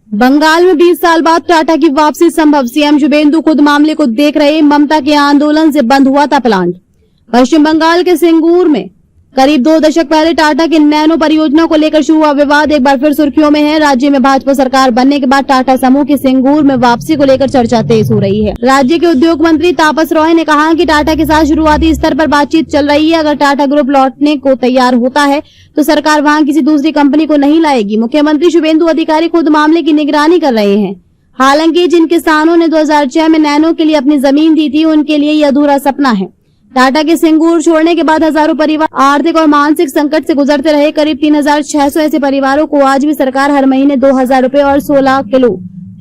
बंगाल में 20 साल बाद टाटा की वापसी संभव, सीएम शुभेंदु खुद मामले को देख रहे, ममता के आंदोलन से बंद हुआ था प्लांट। पश्चिम बंगाल के सिंगूर में करीब 2 दशक पहले टाटा की नैनो परियोजना को लेकर शुरू हुआ विवाद एक बार फिर सुर्खियों में है। राज्य में भाजपा सरकार बनने के बाद टाटा समूह की सिंगूर में वापसी को लेकर चर्चा तेज हो रही है। राज्य के उद्योग मंत्री तापस रॉय ने कहा कि टाटा के साथ शुरुआती स्तर पर बातचीत चल रही है। अगर टाटा ग्रुप लौटने को तैयार होता है तो सरकार वहां किसी दूसरी कंपनी को नहीं लाएगी। मुख्यमंत्री शुभेंदु अधिकारी खुद मामले की निगरानी कर रहे हैं। हालांकि जिन किसानों ने 2006 में नैनो के लिए अपनी जमीन दी थी, उनके लिए यह अधूरा सपना है। टाटा के सिंगूर छोड़ने के बाद हजारों परिवार आर्थिक और मानसिक संकट से गुजरते रहे। करीब 3600 ऐसे परिवारों को आज भी सरकार हर महीने 2000 रुपए और 16 किलो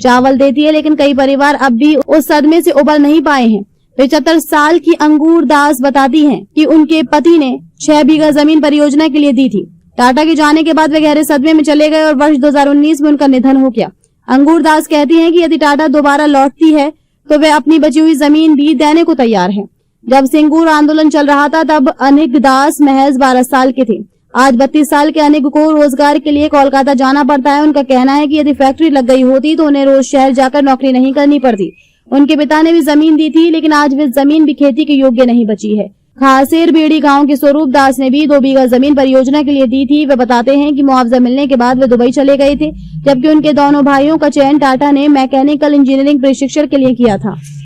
चावल देती है, लेकिन कई परिवार अब भी उस सदमे से उबर नहीं पाए हैं। 75 साल की अंगूर दास बताती हैं कि उनके पति ने 6 बीघा जमीन परियोजना के लिए दी थी। टाटा के जाने के बाद वे गहरे सदमे में चले गए और वर्ष 2019 में उनका निधन हो गया। अंगूर दास कहती हैं कि यदि टाटा दोबारा लौटती है तो वे अपनी बची हुई जमीन भी देने को तैयार है। जब सिंगूर आंदोलन चल रहा था तब अनिक दास महज 12 साल के थे। आज 32 साल के अनिक को रोजगार के लिए कोलकाता जाना पड़ता है। उनका कहना है कि यदि फैक्ट्री लग गई होती तो उन्हें रोज शहर जाकर नौकरी नहीं करनी पड़ती। उनके पिता ने भी जमीन दी थी, लेकिन आज वे जमीन भी खेती के योग्य नहीं बची है। खासेर बेड़ी गांव के स्वरूप दास ने भी 2 बीघा जमीन परियोजना के लिए दी थी। वे बताते हैं कि मुआवजा मिलने के बाद वे दुबई चले गए थे, जबकि उनके दोनों भाइयों का चयन टाटा ने मैकेनिकल इंजीनियरिंग प्रशिक्षण के लिए किया था।